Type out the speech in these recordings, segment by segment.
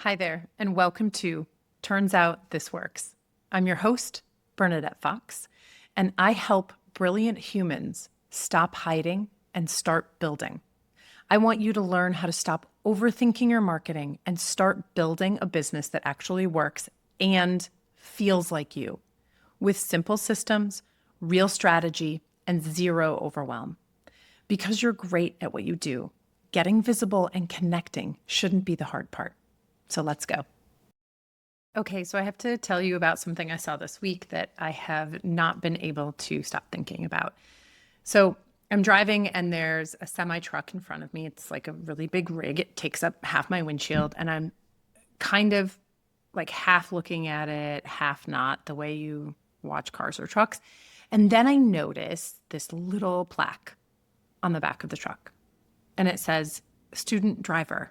Hi there, and welcome to Turns Out This Works. I'm your host, Bernadette Fox, and I help brilliant humans stop hiding and start building. I want you to learn how to stop overthinking your marketing and start building a business that actually works and feels like you, with simple systems, real strategy, and zero overwhelm. Because you're great at what you do, getting visible and connecting shouldn't be the hard part. So let's go. Okay, so I have to tell you about something I saw this week that I have not been able to stop thinking about. So I'm driving and there's a semi truck in front of me. It's like a really big rig. It takes up half my windshield, and I'm kind of like half looking at it, half not, the way you watch cars or trucks. And then I notice this little plaque on the back of the truck, and it says student driver.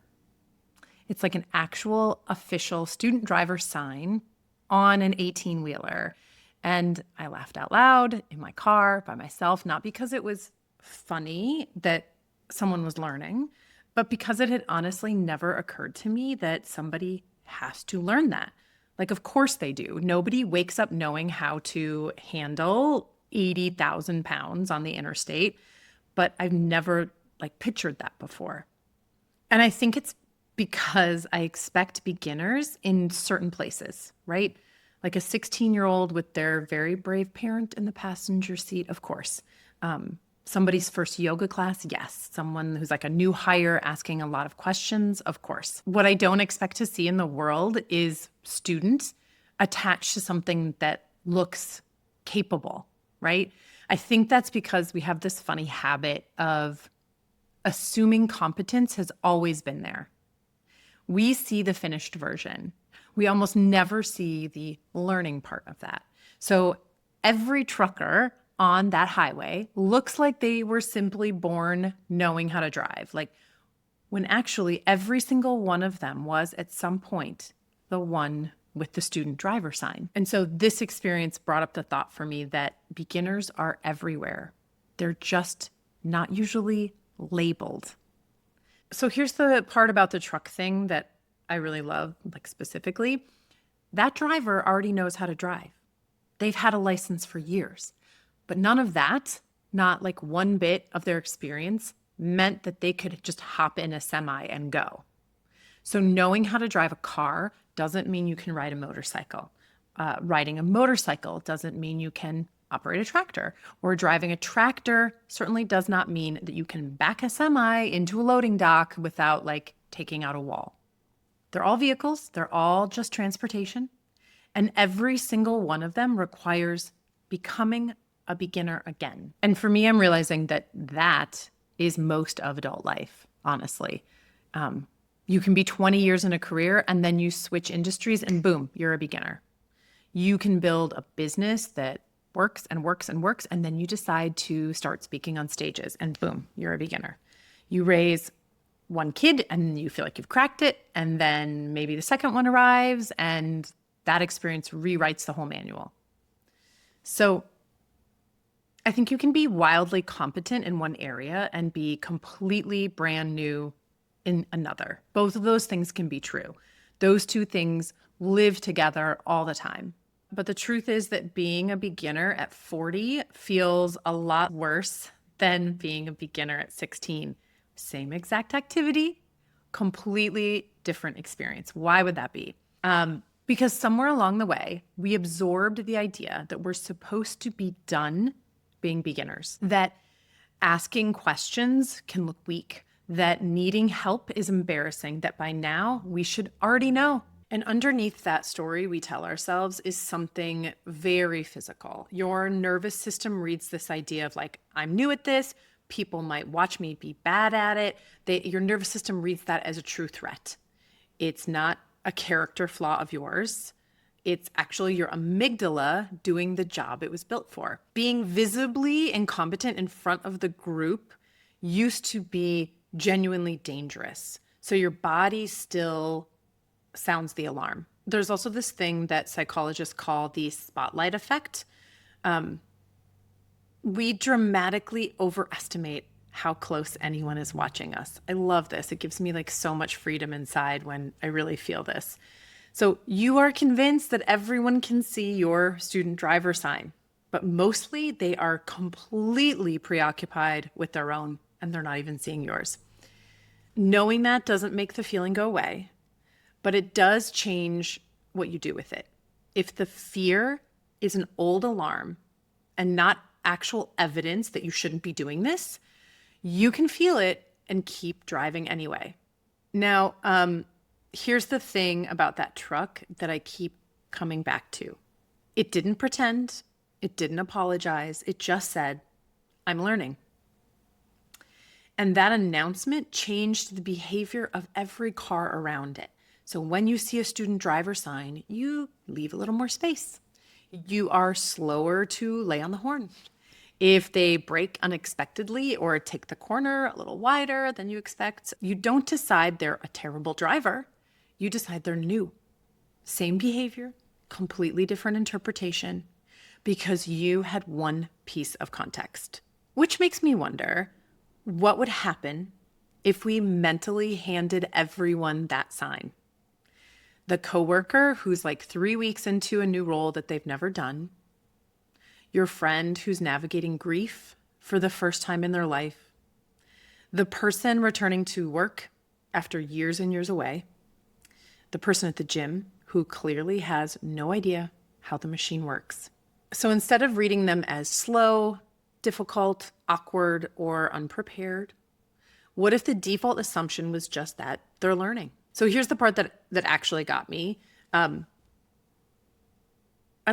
It's like an actual official student driver sign on an 18-wheeler. And I laughed out loud in my car by myself, not because it was funny that someone was learning, but because it had honestly never occurred to me that somebody has to learn that. Like, of course they do. Nobody wakes up knowing how to handle 80,000 pounds on the interstate, but I've never pictured that before. And I think it's because I expect beginners in certain places, right? Like a 16-year-old with their very brave parent in the passenger seat, of course. Somebody's first yoga class, yes. Someone who's like a new hire asking a lot of questions, of course. What I don't expect to see in the world is students attached to something that looks capable, right? I think that's because we have this funny habit of assuming competence has always been there. We see the finished version. We almost never see the learning part of that. So every trucker on that highway looks like they were simply born knowing how to drive. Like, when actually every single one of them was at some point the one with the student driver sign. And so this experience brought up the thought for me that beginners are everywhere. They're just not usually labeled. So here's the part about the truck thing that I really love, specifically. That driver already knows how to drive. They've had a license for years. But none of that, not like one bit of their experience, meant that they could just hop in a semi and go. So knowing how to drive a car doesn't mean you can ride a motorcycle. Riding a motorcycle doesn't mean you can operate a tractor, or driving a tractor certainly does not mean that you can back a semi into a loading dock without taking out a wall. They're all vehicles. They're all just transportation. And every single one of them requires becoming a beginner again. And for me, I'm realizing that that is most of adult life, honestly. You can be 20 years in a career and then you switch industries and boom, you're a beginner. You can build a business that works and works and works, and then you decide to start speaking on stages and boom, you're a beginner. You raise one kid and you feel like you've cracked it, and then maybe the second one arrives and that experience rewrites the whole manual. So I think you can be wildly competent in one area and be completely brand new in another. Both of those things can be true. Those two things live together all the time. But the truth is that being a beginner at 40 feels a lot worse than being a beginner at 16. Same exact activity, completely different experience. Why would that be? Because somewhere along the way, we absorbed the idea that we're supposed to be done being beginners, that asking questions can look weak, that needing help is embarrassing, that by now we should already know. And underneath that story we tell ourselves is something very physical. Your nervous system reads this idea of I'm new at this, people might watch me be bad at it. Your nervous system reads that as a true threat. It's not a character flaw of yours. It's actually your amygdala doing the job it was built for. Being visibly incompetent in front of the group used to be genuinely dangerous. So your body still sounds the alarm. There's also this thing that psychologists call the spotlight effect. We dramatically overestimate how close anyone is watching us. I love this. It gives me like so much freedom inside when I really feel this. So you are convinced that everyone can see your student driver sign, but mostly they are completely preoccupied with their own and they're not even seeing yours. Knowing that doesn't make the feeling go away, but it does change what you do with it. If the fear is an old alarm and not actual evidence that you shouldn't be doing this, you can feel it and keep driving anyway. Now, here's the thing about that truck that I keep coming back to. It didn't pretend. It didn't apologize. It just said, I'm learning. And that announcement changed the behavior of every car around it. So when you see a student driver sign, you leave a little more space. You are slower to lay on the horn. If they brake unexpectedly or take the corner a little wider than you expect, you don't decide they're a terrible driver. You decide they're new. Same behavior, completely different interpretation, because you had one piece of context. Which makes me wonder, what would happen if we mentally handed everyone that sign? The coworker who's like 3 weeks into a new role that they've never done, your friend who's navigating grief for the first time in their life, the person returning to work after years and years away, the person at the gym who clearly has no idea how the machine works. So instead of reading them as slow, difficult, awkward, or unprepared, what if the default assumption was just that they're learning? So here's the part that actually got me. I'd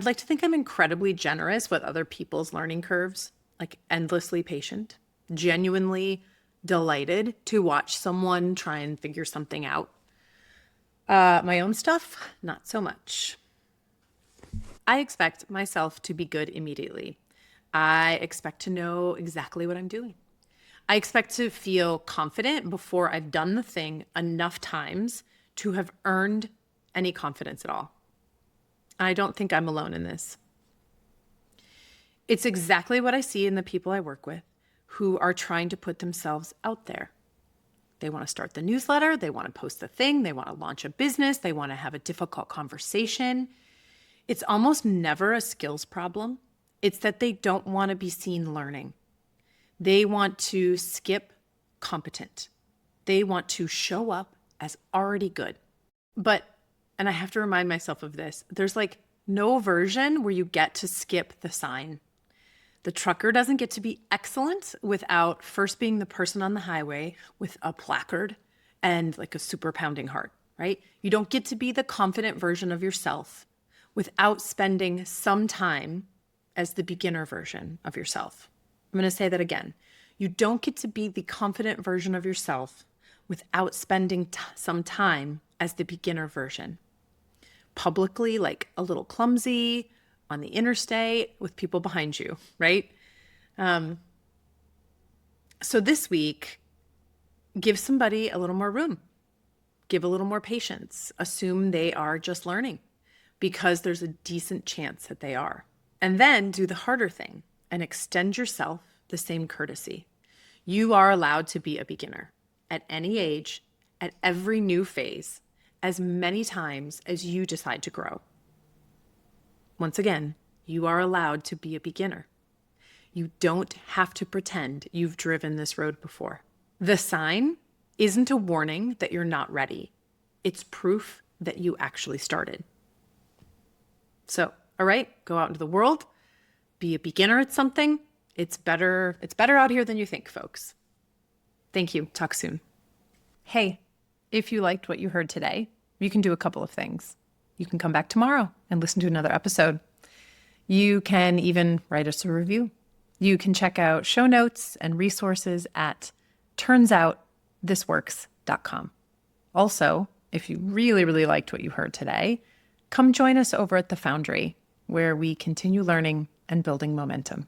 like to think I'm incredibly generous with other people's learning curves, like endlessly patient, genuinely delighted to watch someone try and figure something out. My own stuff, not so much. I expect myself to be good immediately. I expect to know exactly what I'm doing. I expect to feel confident before I've done the thing enough times to have earned any confidence at all. I don't think I'm alone in this. It's exactly what I see in the people I work with who are trying to put themselves out there. They want to start the newsletter. They want to post the thing. They want to launch a business. They want to have a difficult conversation. It's almost never a skills problem. It's that they don't want to be seen learning. They want to skip competent. They want to show up as already good. But, and I have to remind myself of this, there's like no version where you get to skip the sign. The trucker doesn't get to be excellent without first being the person on the highway with a placard and like a super pounding heart, right? You don't get to be the confident version of yourself without spending some time as the beginner version of yourself. I'm going to say that again. You don't get to be the confident version of yourself without spending some time as the beginner version. Publicly, like a little clumsy, on the interstate with people behind you, right? So this week, give somebody a little more room. Give a little more patience. Assume they are just learning because there's a decent chance that they are. And then do the harder thing and extend yourself the same courtesy. You are allowed to be a beginner at any age, at every new phase, as many times as you decide to grow. Once again, you are allowed to be a beginner. You don't have to pretend you've driven this road before. The sign isn't a warning that you're not ready. It's proof that you actually started. So, all right, go out into the world, be a beginner at something. It's better out here than you think, folks. Thank you. Talk soon. Hey, if you liked what you heard today, you can do a couple of things. You can come back tomorrow and listen to another episode. You can even write us a review. You can check out show notes and resources at turnsoutThisWorks.com. Also, if you really, really liked what you heard today, come join us over at the Foundry, where we continue learning and building momentum.